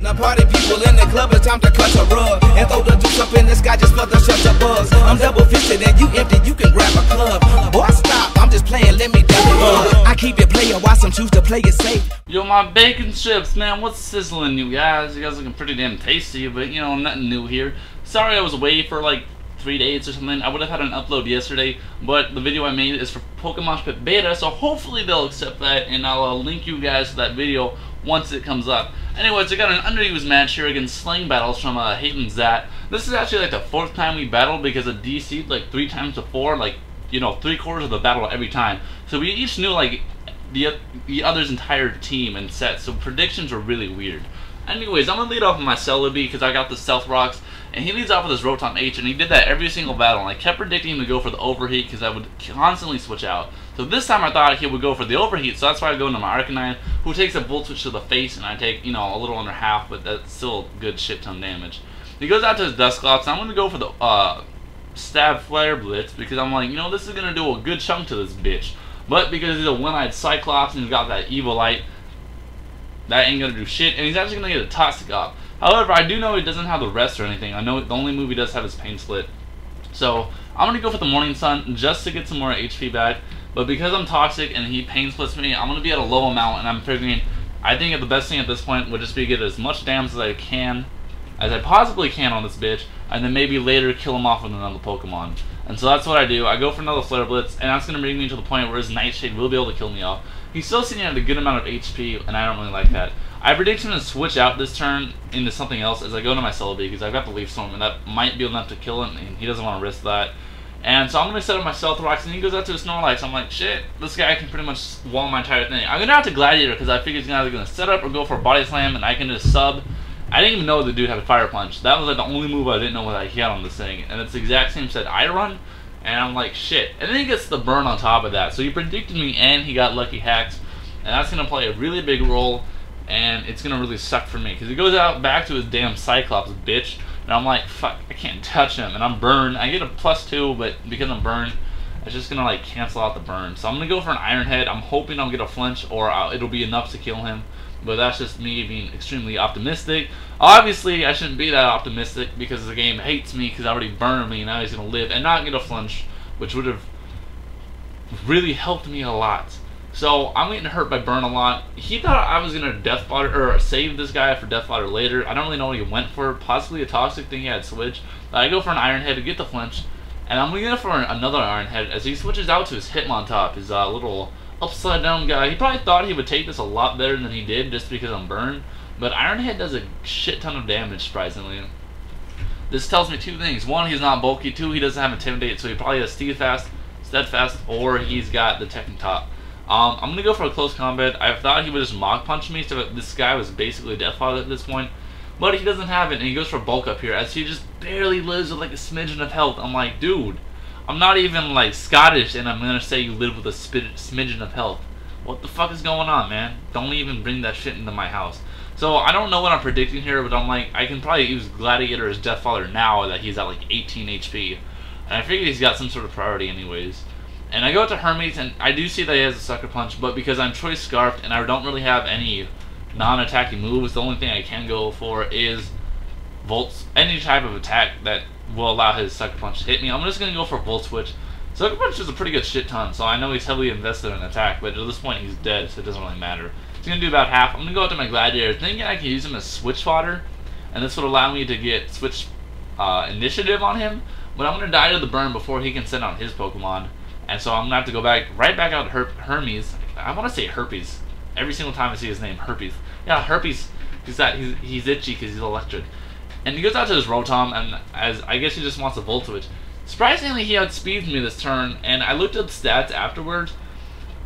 Now party people in the club, it's time to cut a rug and throw the juice up in the sky just for the shelter buzz. I'm double fisted and you empty, you can grab a club. Boy, stop, I'm just playing, let me down. I keep it playing while some choose to play it safe. Yo, my bacon strips, man, what's sizzling, you guys? You guys looking pretty damn tasty, but you know, nothing new here. Sorry I was away for like 3 days or something. I would have had an upload yesterday, but the video I made is for Pokemon Pit Beta, so hopefully they'll accept that, and I'll link you guys to that video once it comes up. Anyways, I got an underused match here against Slangbattles from Hayden Zat. This is actually like the 4th time we battled because I DC'd like 3 times before, like, you know, 3/4 of the battle every time. So we each knew like the other's entire team and set, so predictions were really weird. Anyways, I'm gonna lead off with my Celebi because I got the Stealth Rocks, and he leads off with his Rotom H, and he did that every single battle, and I kept predicting him to go for the Overheat because I would constantly switch out. So this time I thought he would go for the Overheat, so that's why I go into my Arcanine, who takes a Volt Switch to the face, and I take, you know, a little under half, but that's still good shit ton damage. He goes out to his Dusclops, and I'm gonna go for the Stab Flare Blitz because I'm like, you know, this is gonna do a good chunk to this bitch. But because he's a one-eyed Cyclops and he's got that Evilite, that ain't gonna do shit, and he's actually gonna get a Toxic off. However, I do know he doesn't have the rest or anything. I know the only move he does have is Pain Split. So I'm gonna go for the Morning Sun just to get some more HP back. But because I'm toxic and he Pain Splits me, I'm gonna be at a low amount, and I'm figuring I think the best thing at this point would just be get as much damage as I can, as I possibly can on this bitch, and then maybe later kill him off with another Pokemon. And so that's what I do. I go for another Flare Blitz, and that's going to bring me to the point where his Nightshade will be able to kill me off. He's still sitting at a good amount of HP, and I don't really like that. I predict him to switch out this turn into something else as I go to my Celebi, because I've got the Leaf Storm, and that might be enough to kill him, and he doesn't want to risk that. And so I'm going to set up my Stealth Rocks, and he goes out to his Snorlax. I'm like, shit, this guy can pretty much wall my entire thing. I'm going to have to Gladiator, because I figure he's either going to set up or go for a Body Slam, and I can just sub. I didn't even know the dude had a Fire Punch. That was like the only move I didn't know what he had on this thing. And it's the exact same set I run. And I'm like, shit. And then he gets the burn on top of that. So he predicted me and he got Lucky Hacks. And that's going to play a really big role. And it's going to really suck for me. Because he goes out back to his damn Cyclops, bitch. And I'm like, fuck, I can't touch him. And I'm burned. I get a +2, but because I'm burned, it's just going to like cancel out the burn. So I'm going to go for an Iron Head. I'm hoping I'll get a flinch or it'll be enough to kill him. But that's just me being extremely optimistic. Obviously, I shouldn't be that optimistic because the game hates me because I already burned me and now he's going to live and not get a flinch, which would have really helped me a lot. So I'm getting hurt by burn a lot. He thought I was going to Death Fodder or save this guy for Death Fodder later. I don't really know what he went for. Possibly a Toxic thing he had switch. But I go for an Iron Head to get the flinch. And I'm going to go for another Iron Head as he switches out to his Hitmontop, his little upside down guy. He probably thought he would take this a lot better than he did just because I'm burned, but Iron Head does a shit ton of damage, surprisingly. This tells me 2 things. 1, he's not bulky. 2, he doesn't have Intimidate, so he probably has Steadfast, or he's got the Tekken Top. I'm going to go for a close combat. I thought he would just Mach Punch me, so this guy was basically Death Fodder at this point, but he doesn't have it, and he goes for Bulk Up here, as he just barely lives with like a smidgen of health. I'm like, dude, I'm not even like Scottish and I'm gonna say you live with a smidgen of health. What the fuck is going on, man? Don't even bring that shit into my house. So I don't know what I'm predicting here, but I'm like, I can probably use Gladiator as Death Fodder now that he's at like 18 HP. And I figure he's got some sort of priority anyways. And I go to Hermes and I do see that he has a Sucker Punch, but because I'm Choice Scarfed and I don't really have any non-attacking moves, the only thing I can go for is Volts, any type of attack that will allow his Sucker Punch to hit me. I'm just going to go for Volt Switch. Sucker Punch is a pretty good shit ton, so I know he's heavily invested in attack, but at this point he's dead, so it doesn't really matter. He's going to do about half. I'm going to go out to my Gladiator, thinking I can use him as Switch Fodder, and this would allow me to get Switch Initiative on him, but I'm going to die to the burn before he can send out his Pokemon, and so I'm going to have to go right back out to Hermes. I want to say Herpes. Every single time I see his name, Herpes. Yeah, Herpes, he's itchy because he's electric. And he goes out to his Rotom, and as I guess he just wants a Volt Switch. Surprisingly, he outspeeds me this turn, and I looked at the stats afterwards.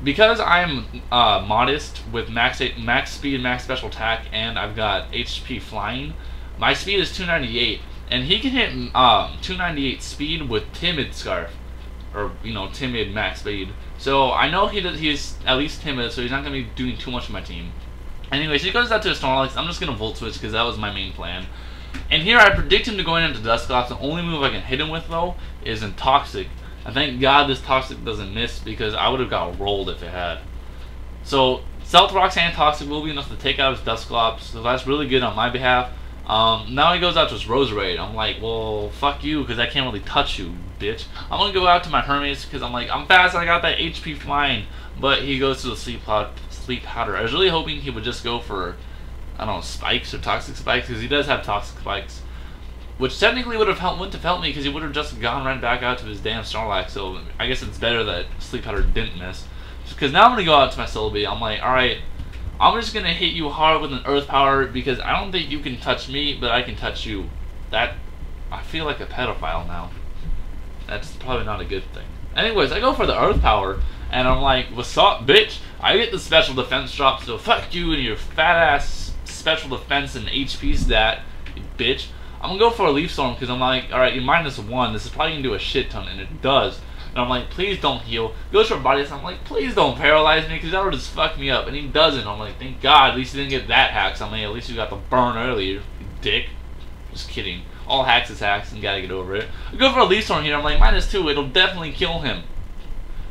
Because I'm modest with max speed, max special attack, and I've got HP flying, my speed is 298, and he can hit 298 speed with Timid Scarf, or you know, Timid max speed. So I know he's at least timid, so he's not going to be doing too much for my team. Anyways, he goes out to his Snorlax. I'm just going to Volt Switch because that was my main plan. And here I predict him to go into Dusclops. The only move I can hit him with, though, is in Toxic. And thank God this Toxic doesn't miss because I would have got rolled if it had. So Stealth Rocks and Toxic will be enough to take out his Dusclops, so that's really good on my behalf. Now he goes out to his Roserade. I'm like, well, fuck you, because I can't really touch you, bitch. I'm gonna go out to my Hermes, because I'm like, I'm fast, I got that HP flying. But he goes to the Sleep Powder. I was really hoping he would just go for, I don't know, Spikes or Toxic Spikes, because he does have Toxic Spikes. Which technically wouldn't have helped me, because he would have just gone right back out to his damn Snorlax, so I guess it's better that Sleep Powder didn't miss. Because now I'm going to go out to my Celebi. I'm like, alright, I'm just going to hit you hard with an Earth Power, because I don't think you can touch me, but I can touch you. That, I feel like a pedophile now. That's probably not a good thing. Anyways, I go for the Earth Power, and I'm like, what's up, bitch? I get the special defense drop, so fuck you and your fat ass special defense and HP stat, you bitch. I'm gonna go for a Leaf Storm because I'm like, alright, you're -1. This is probably gonna do a shit ton, and it does. And I'm like, please don't heal. Goes for Body Slam. I'm like, please don't paralyze me because that would just fuck me up. And he doesn't. I'm like, thank God, at least he didn't get that hacks. I'm like, at least you got the burn earlier, you dick. Just kidding. All hacks is hacks and gotta get over it. I go for a Leaf Storm here. I'm like, -2. It'll definitely kill him.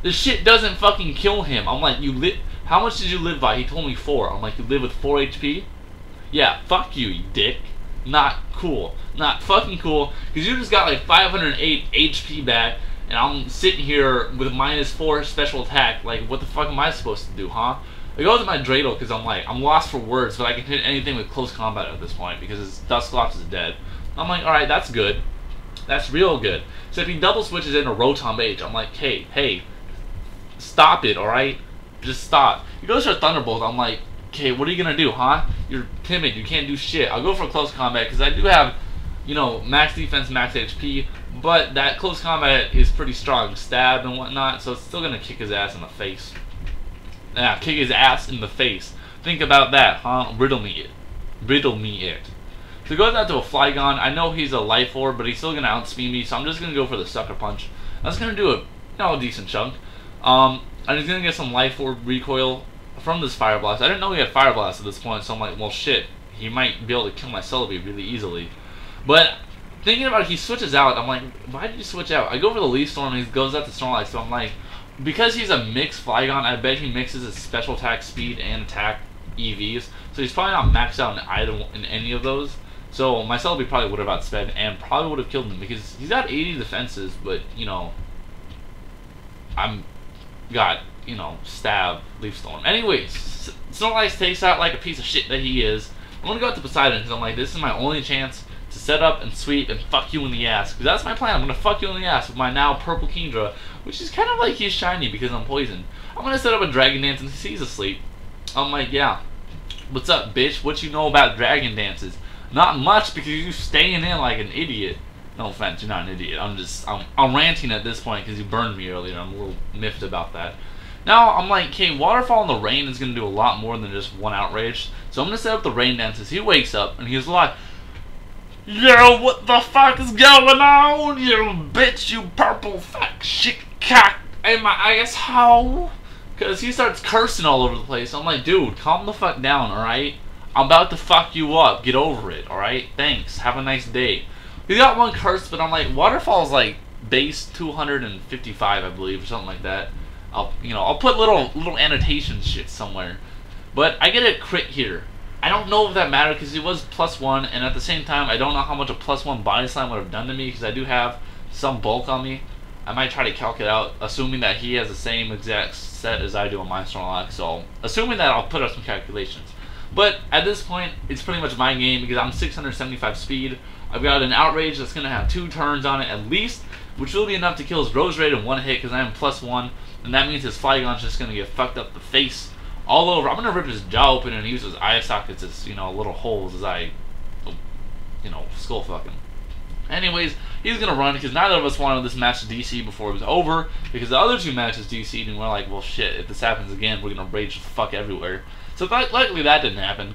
This shit doesn't fucking kill him. I'm like, how much did you live by? He told me 4. I'm like, you live with 4 HP? Yeah, fuck you, you dick. Not cool. Not fucking cool. Because you just got like 508 HP back, and I'm sitting here with -4 special attack. Like, what the fuck am I supposed to do, huh? I go to my Dreidel because I'm like, I'm lost for words, but I can hit anything with close combat at this point because his Dusclops is dead. I'm like, alright, that's good. That's real good. So if he double switches into Rotom H, I'm like, hey, stop it, alright? Just stop. He goes for Thunderbolt. I'm like, okay, what are you gonna do, huh? You're timid. You can't do shit. I'll go for close combat because I do have, you know, max defense, max HP, but that close combat is pretty strong, stab and whatnot, so it's still gonna kick his ass in the face. Yeah, kick his ass in the face. Think about that, huh? Riddle me it. Riddle me it. So it goes out to a Flygon. I know he's a Life Orb, but he's still gonna outspeed me, so I'm just gonna go for the Sucker Punch. That's gonna do a decent chunk. I'm just gonna get some Life Orb recoil from this Fire Blast. I didn't know he had Fire Blast at this point, so I'm like, well, shit, he might be able to kill my Celebi really easily. But thinking about it, he switches out. I'm like, why did you switch out? I go for the Leaf Storm, and he goes out to Snorlax, so I'm like, because he's a mixed Flygon, I bet he mixes his special attack speed and attack EVs, so he's probably not maxed out in any of those. So my Celebi probably would have outsped and probably would have killed him because he's got 80 defenses, but, you know, stab, Leaf Storm. Anyways, Snorlax takes out like a piece of shit that he is. I'm gonna go out to Poseidon because I'm like, this is my only chance to set up and sweep and fuck you in the ass. Because that's my plan. I'm gonna fuck you in the ass with my now purple Kingdra, which is kind of like he's shiny because I'm poisoned. I'm gonna set up a Dragon Dance and he's asleep. I'm like, yeah, what's up, bitch? What you know about Dragon Dances? Not much because you staying in like an idiot. No offense, you're not an idiot. I'm ranting at this point because you burned me earlier. I'm a little miffed about that. Now, I'm like, okay, Waterfall in the Rain is going to do a lot more than just one Outrage. So I'm going to set up the Rain Dances. He wakes up, and he's like, yo, what the fuck is going on, you bitch, you purple fuck shit cock in my asshole? Because he starts cursing all over the place. I'm like, dude, calm the fuck down, alright? I'm about to fuck you up. Get over it, alright? Thanks. Have a nice day. He got one curse, but I'm like, Waterfall's like base 255, I believe, or something like that. I'll put little annotation shit somewhere. But I get a crit here. I don't know if that mattered because he was +1, and at the same time, I don't know how much a +1 Body Slam would have done to me because I do have some bulk on me. I might try to calculate out, assuming that he has the same exact set as I do on my Snorlax. So, assuming that, I'll put up some calculations. But at this point, it's pretty much my game because I'm 675 speed. I've got an Outrage that's going to have 2 turns on it at least, which will be enough to kill his Roserade in 1 hit because I am +1. And that means his Flygon's just going to get fucked up the face all over. I'm going to rip his jaw open and use his eye sockets as, little holes as I, skull fuck him. Anyways, he's going to run because neither of us wanted this match to DC before it was over because the other 2 matches DC'd and we're like, well, shit, if this happens again, we're going to rage the fuck everywhere. So luckily that didn't happen.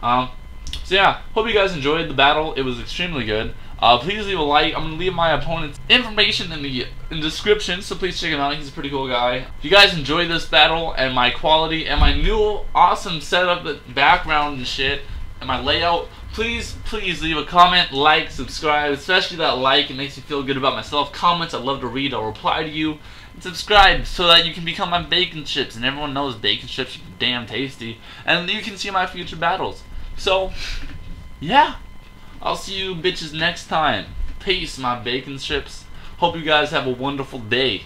So yeah, hope you guys enjoyed the battle. It was extremely good. Please leave a like. I'm gonna leave my opponent's information in the description, so please check him out. He's a pretty cool guy. If you guys enjoyed this battle and my quality and my new awesome setup, the background and shit, my layout, please leave a comment, like, subscribe, especially that like. It makes me feel good about myself. Comments, I love to read. I'll reply to you. And subscribe so that you can become my bacon chips. And everyone knows bacon chips are damn tasty. And you can see my future battles. So, yeah. I'll see you bitches next time. Peace, my bacon chips. Hope you guys have a wonderful day.